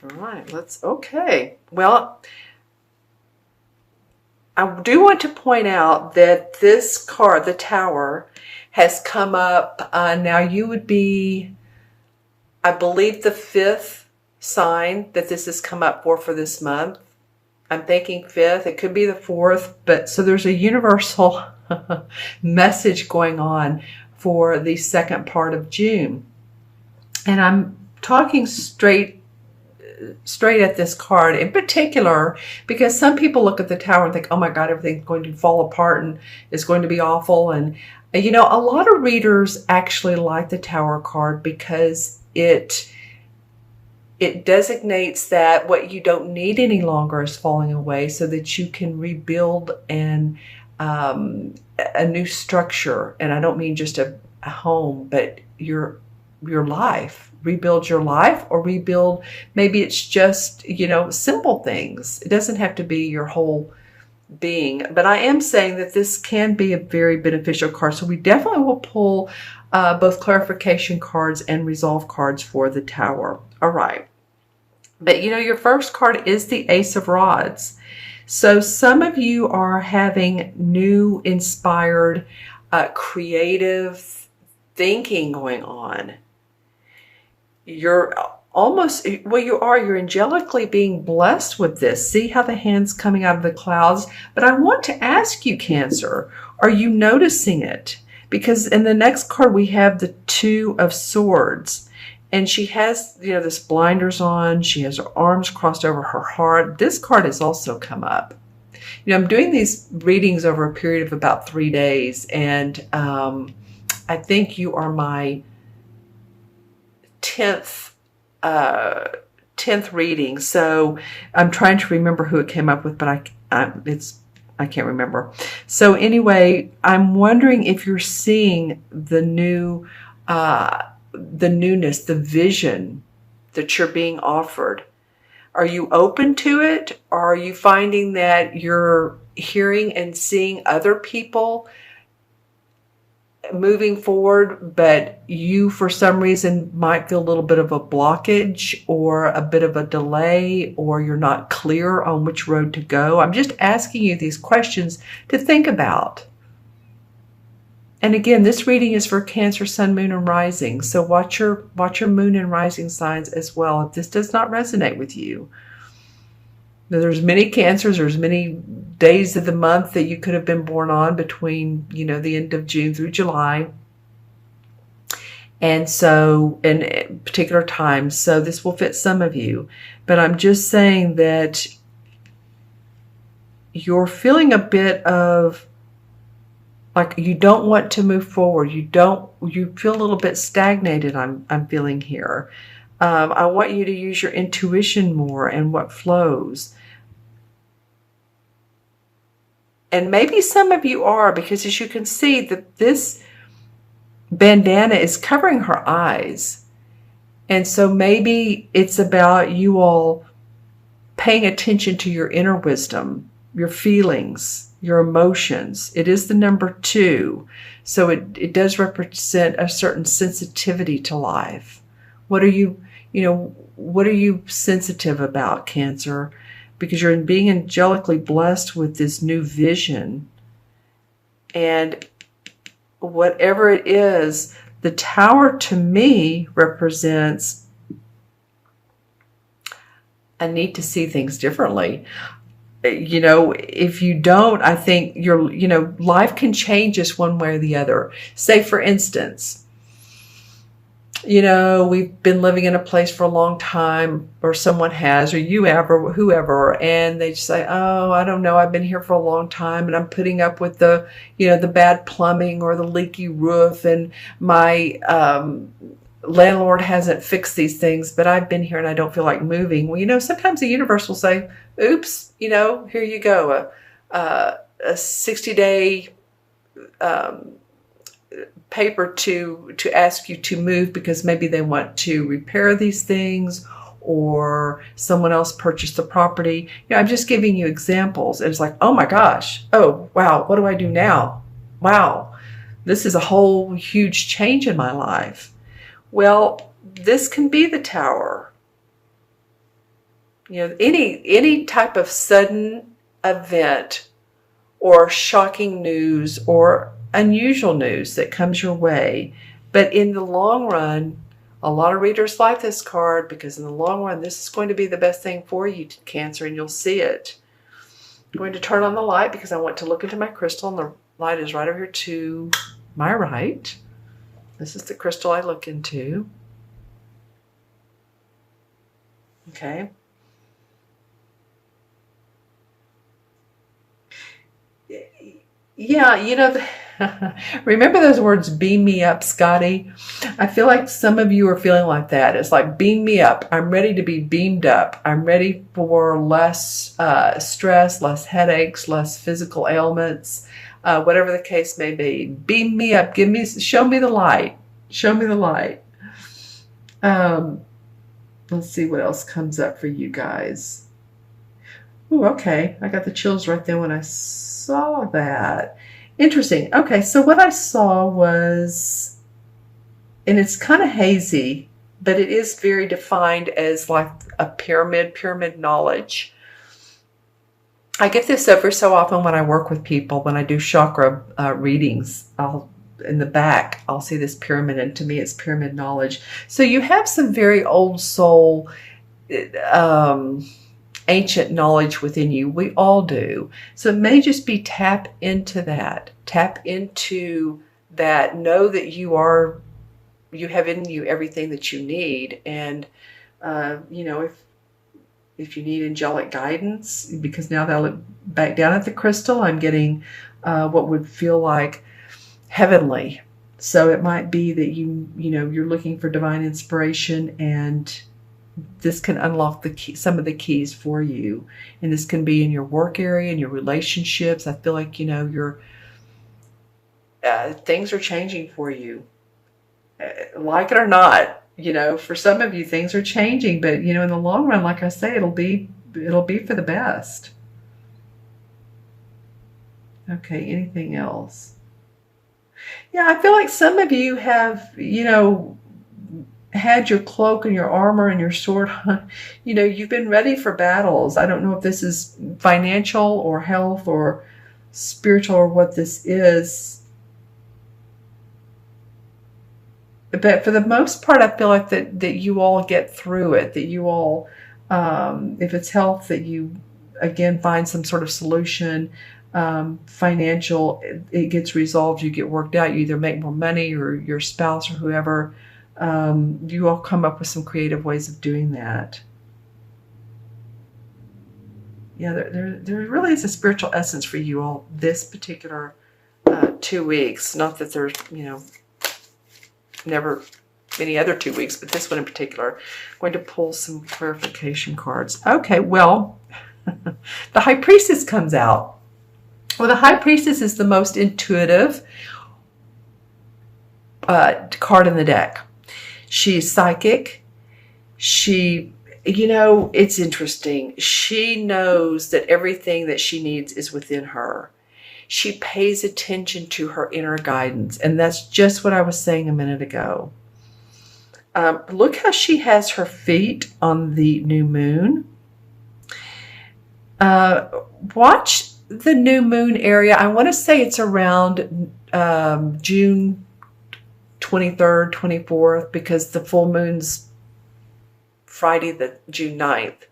All right, okay. Well, I do want to point out that this card, the Tower, has come up. Now you would be, I believe, the fifth sign that this has come up for this month. I'm thinking fifth. It could be the fourth, but so there's a universal message going on for the second part of June. And I'm talking straight at this card in particular because some people look at the Tower and think, oh my God, everything's going to fall apart and it's going to be awful. And you know, a lot of readers actually like the Tower card because it designates that what you don't need any longer is falling away, so that you can rebuild and a new structure. And I don't mean just a home, but your life. Rebuild your life, or rebuild, maybe it's just, you know, simple things. It doesn't have to be your whole being. But I am saying that this can be a very beneficial card. So we definitely will pull both clarification cards and resolve cards for the Tower. All right. But you know, your first card is the Ace of Rods. So some of you are having new, inspired, creative thinking going on. You're almost, well, you're angelically being blessed with this. See how the hand's coming out of the clouds? But I want to ask you, Cancer, are you noticing it? Because in the next card, we have the Two of Swords. And she has, you know, this blinders on. She has her arms crossed over her heart. This card has also come up. You know, I'm doing these readings over a period of about 3 days. And I think you are my 10th reading. So I'm trying to remember who it came up with, but I can't remember. So anyway, I'm wondering if you're seeing the new, the newness, the vision that you're being offered. Are you open to it? Or are you finding that you're hearing and seeing other people moving forward, but you, for some reason, might feel a little bit of a blockage or a bit of a delay, or you're not clear on which road to go? I'm just asking you these questions to think about. And again, this reading is for Cancer, Sun, Moon, and Rising. So watch your Moon and Rising signs as well if this does not resonate with you. Now, there's many Cancers, there's many days of the month that you could have been born on between, you know, the end of June through July. And so, in particular times, so this will fit some of you. But I'm just saying that you're feeling a bit of like you don't want to move forward. You feel a little bit stagnated, I'm feeling here. I want you to use your intuition more and what flows. And maybe some of you are, because as you can see that this bandana is covering her eyes. And so maybe it's about you all paying attention to your inner wisdom, your feelings, your emotions. It is the number 2. So it does represent a certain sensitivity to life. What are you sensitive about, Cancer? Because you're being angelically blessed with this new vision. And whatever it is, the Tower to me represents a need to see things differently. You know, if you don't, I think life can change us one way or the other. Say, for instance, you know, we've been living in a place for a long time, or someone has, or you have, or whoever, and they just say, oh, I don't know, I've been here for a long time and I'm putting up with the bad plumbing or the leaky roof, and my landlord hasn't fixed these things, but I've been here and I don't feel like moving. Well, you know, sometimes the universe will say, oops, you know, here you go, a 60-day paper to ask you to move because maybe they want to repair these things, or someone else purchased the property. You know, I'm just giving you examples. And it's like, oh my gosh, oh wow, what do I do now? Wow, this is a whole huge change in my life. Well, this can be the Tower. any type of sudden event or shocking news or unusual news that comes your way. But in the long run, a lot of readers like this card because in the long run, this is going to be the best thing for you, Cancer, and you'll see it. I'm going to turn on the light because I want to look into my crystal, and the light is right over here to my right. This is the crystal I look into. Okay. Yeah, remember those words, beam me up, Scotty? I feel like some of you are feeling like that. It's like, beam me up. I'm ready to be beamed up. I'm ready for less stress, less headaches, less physical ailments, whatever the case may be. Beam me up. Show me the light. Show me the light. Let's see what else comes up for you guys. Ooh, okay. I got the chills right there when I saw that. Interesting. Okay, so what I saw was, and it's kind of hazy, but it is very defined as like a pyramid knowledge. I get this every so often when I work with people, when I do chakra readings. In the back, I'll see this pyramid, and to me it's pyramid knowledge. So you have some very old soul, ancient knowledge within you. We all do. So it may just be tap into that. Tap into that. Know that you have in you everything that you need. And, if you need angelic guidance, because now that I look back down at the crystal, I'm getting what would feel like heavenly. So it might be that you're looking for divine inspiration, and this can unlock some of the keys for you. And this can be in your work area, in your relationships. I feel like, your things are changing for you. Like it or not, for some of you, things are changing. But, in the long run, like I say, it'll be for the best. Okay, anything else? Yeah, I feel like some of you have, had your cloak and your armor and your sword. You've been ready for battles. I don't know if this is financial or health or spiritual or what this is. But for the most part, I feel like that you all get through it, that you all, if it's health, that you, again, find some sort of solution. Financial, it gets resolved, you get worked out, you either make more money or your spouse or whoever, you all come up with some creative ways of doing that. Yeah, there really is a spiritual essence for you all this particular 2 weeks. Not that there's, never any other 2 weeks, but this one in particular. I'm going to pull some clarification cards. Okay, well, the High Priestess comes out. Well, the High Priestess is the most intuitive card in the deck. She's psychic. It's interesting. She knows that everything that she needs is within her. She pays attention to her inner guidance. And that's just what I was saying a minute ago. Look how she has her feet on the new moon. Watch the new moon area. I want to say it's around June 23rd, 24th, because the full moon's Friday, the June 9th.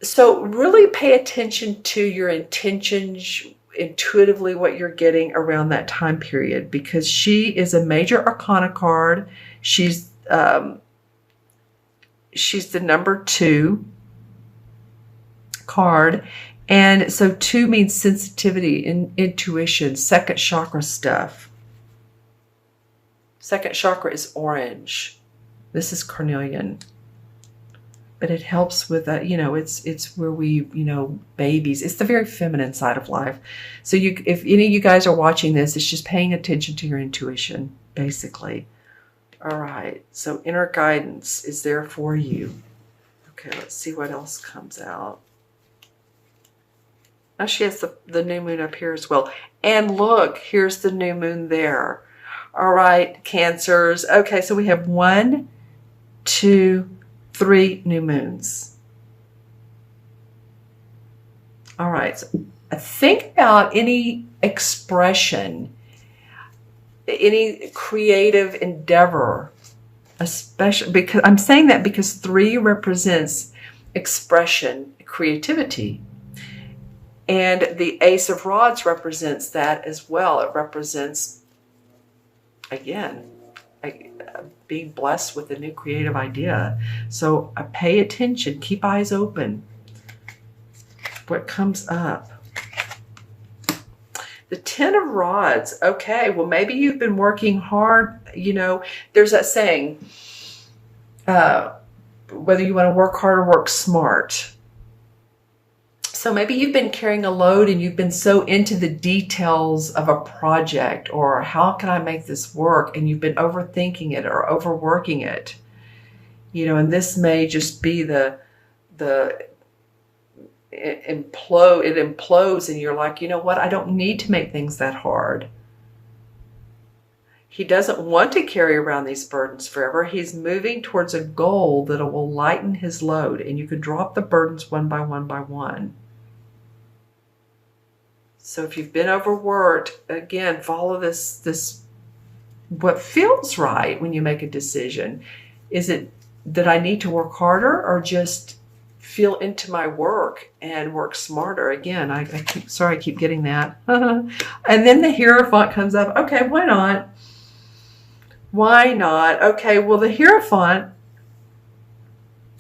So really pay attention to your intentions, intuitively what you're getting around that time period, because she is a major arcana card. She's the number 2 card. And so 2 means sensitivity and intuition, second chakra stuff. Second chakra is orange. This is carnelian. But it helps with that, it's where we, babies. It's the very feminine side of life. So if any of you guys are watching this, it's just paying attention to your intuition, basically. All right. So inner guidance is there for you. Okay, let's see what else comes out. Now she has the new moon up here as well. And look, here's the new moon there. All right, Cancers. Okay, so we have 1, 2, 3 new moons. All right. So think about any expression, any creative endeavor, especially because I'm saying that because 3 represents expression, creativity. And the Ace of Rods represents that as well. It represents, again, being blessed with a new creative idea. So pay attention, keep eyes open. What comes up? The 10 of Rods. Okay, well, maybe you've been working hard. You know, there's that saying, whether you want to work hard or work smart. So maybe you've been carrying a load and you've been so into the details of a project, or how can I make this work? And you've been overthinking it or overworking it. You know, and this may just be it implodes and you're like, you know what? I don't need to make things that hard. He doesn't want to carry around these burdens forever. He's moving towards a goal that will lighten his load, and you can drop the burdens one by one by one. So if you've been overworked, again, follow this what feels right when you make a decision. Is it that I need to work harder, or just feel into my work and work smarter? Again, I keep getting that. And then the Hierophant comes up. Okay, why not? Why not? Okay, well, the Hierophant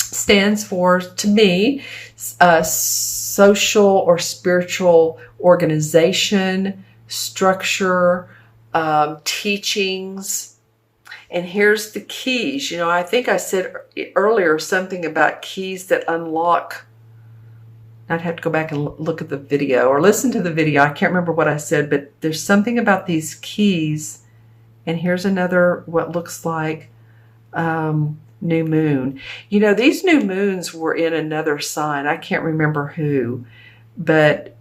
stands for, to me, social or spiritual organization, structure, teachings. And here's the keys. You know, I think I said earlier something about keys that unlock. I'd have to go back and look at the video or listen to the video. I can't remember what I said, but there's something about these keys. And here's another, what looks like new moon. You know, these new moons were in another sign. I can't remember who, but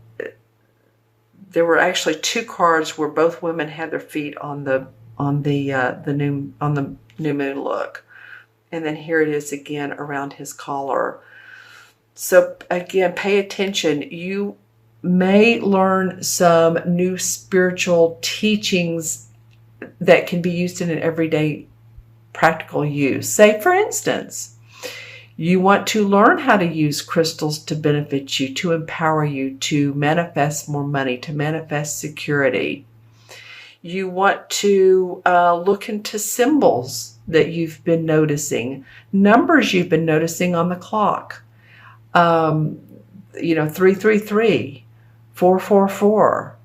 there were actually 2 cards where both women had their feet on the new moon look. And then here it is again around his collar. So again, pay attention. You may learn some new spiritual teachings that can be used in an everyday practical use. Say, for instance, you want to learn how to use crystals to benefit you, to empower you, to manifest more money, to manifest security. You want to look into symbols that you've been noticing, numbers you've been noticing on the clock. 333, 444.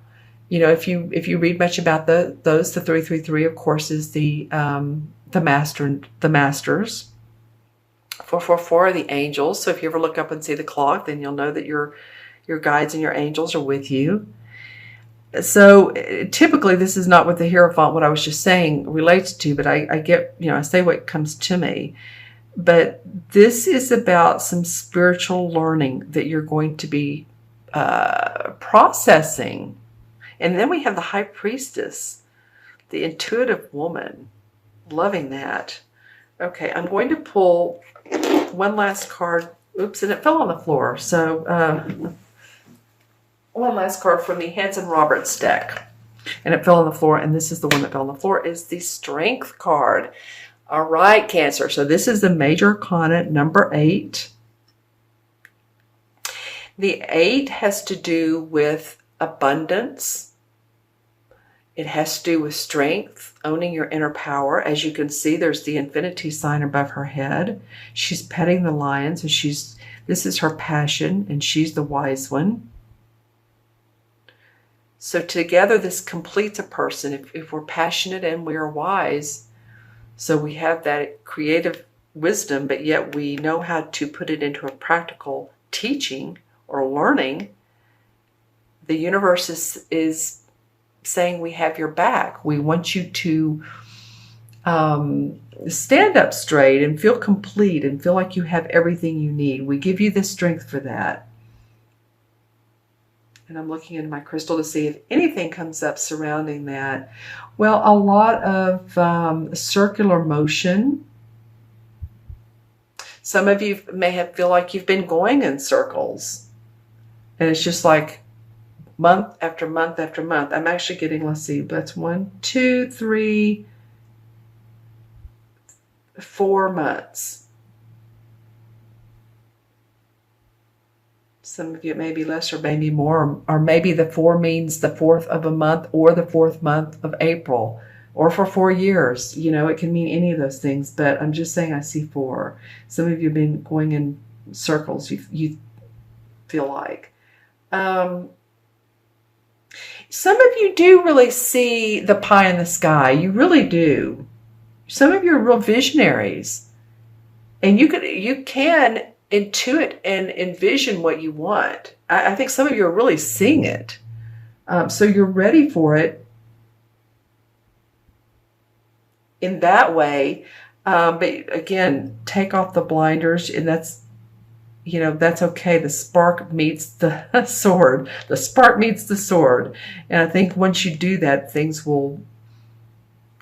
You know, if you read much about the 333, of course, is the masters. 444 are the angels. So if you ever look up and see the clock, then you'll know that your guides and your angels are with you. So typically, this is not what the Hierophant, what I was just saying, relates to, but I get, I say what comes to me. But this is about some spiritual learning that you're going to be processing. And then we have the High Priestess, the intuitive woman. Loving that. Okay, I'm going to pull one last card. Oops, and it fell on the floor. So one last card from the Hanson Roberts deck. And it fell on the floor, and this is the one that fell on the floor, is the Strength card. All right, Cancer. So this is the Major Arcana, number 8. The 8 has to do with abundance. It has to do with strength, owning your inner power. As you can see, there's the infinity sign above her head. She's petting the lion, so this is her passion, and she's the wise one. So together, this completes a person. If we're passionate and we are wise, so we have that creative wisdom, but yet we know how to put it into a practical teaching or learning, the universe is saying we have your back. We want you to stand up straight and feel complete and feel like you have everything you need. We give you the strength for that. And I'm looking into my crystal to see if anything comes up surrounding that. Well, a lot of circular motion. Some of you feel like you've been going in circles. And it's just like month after month after month. I'm actually getting, let's see, that's 1, 2, 3, 4 months. Some of you, it may be less or maybe more, or maybe the 4 means the 4th of a month or the 4th month of April, or for 4 years. You know, it can mean any of those things, but I'm just saying I see 4. Some of you have been going in circles, you feel like. Some of you do really see the pie in the sky. You really do. Some of you are real visionaries, and you can intuit and envision what you want. I think some of you are really seeing it. So you're ready for it in that way. But again, take off the blinders, and that's okay. The spark meets the sword. The spark meets the sword. And I think once you do that, things will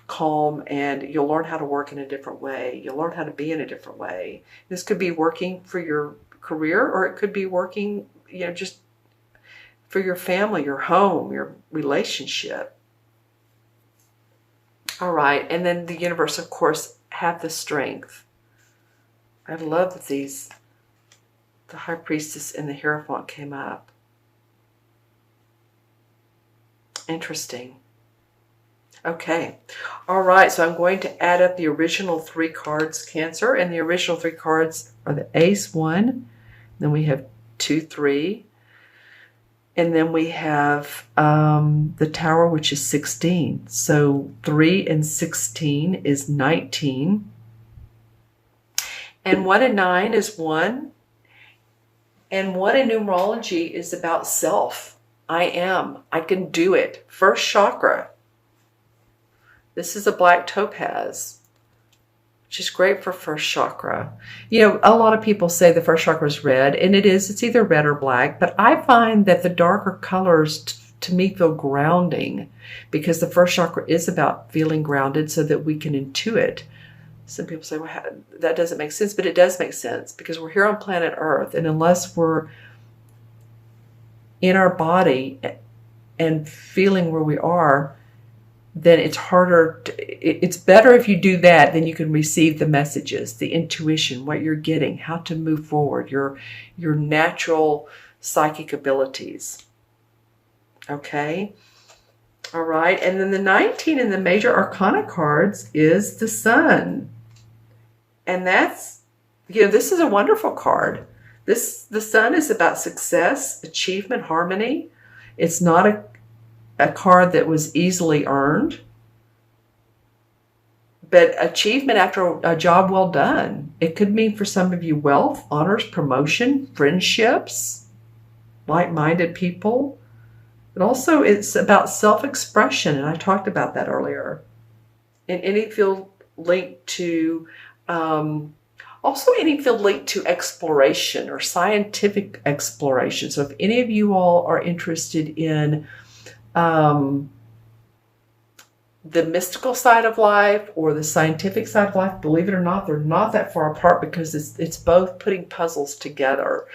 calm, and you'll learn how to work in a different way. You'll learn how to be in a different way. This could be working for your career, or it could be working, just for your family, your home, your relationship. All right. And then the universe, of course, have the strength. I love that the High Priestess and the Hierophant came up. Interesting. Okay. All right. So I'm going to add up the original 3 cards, Cancer. And the original 3 cards are the Ace 1. Then we have 2, 3. And then we have the Tower, which is 16. So 3 and 16 is 19. And 1 and 9 is 1. And 1 in numerology is about self. I can do it. First chakra. This is a black topaz, which is great for first chakra. A lot of people say the first chakra is red, and it is. It's either red or black. But I find that the darker colors, to me, feel grounding, because the first chakra is about feeling grounded so that we can intuit. Some people say, well, that doesn't make sense, but it does make sense, because we're here on planet Earth, and unless we're in our body and feeling where we are, then it's harder. It's better if you do that, then you can receive the messages, the intuition, what you're getting, how to move forward, your natural psychic abilities. Okay? All right. And then the 19 in the major arcana cards is the Sun. And that's, this is a wonderful card. The Sun is about success, achievement, harmony. It's not a card that was easily earned, but achievement after a job well done. It could mean for some of you wealth, honors, promotion, friendships, like-minded people. But also it's about self-expression, and I talked about that earlier. And any field linked to, also any field linked to exploration or scientific exploration. So if any of you all are interested in the mystical side of life or the scientific side of life, believe it or not, they're not that far apart, because it's both putting puzzles together.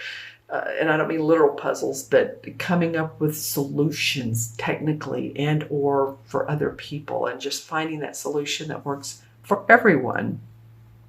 And I don't mean literal puzzles, but coming up with solutions technically and or for other people, and just finding that solution that works for everyone.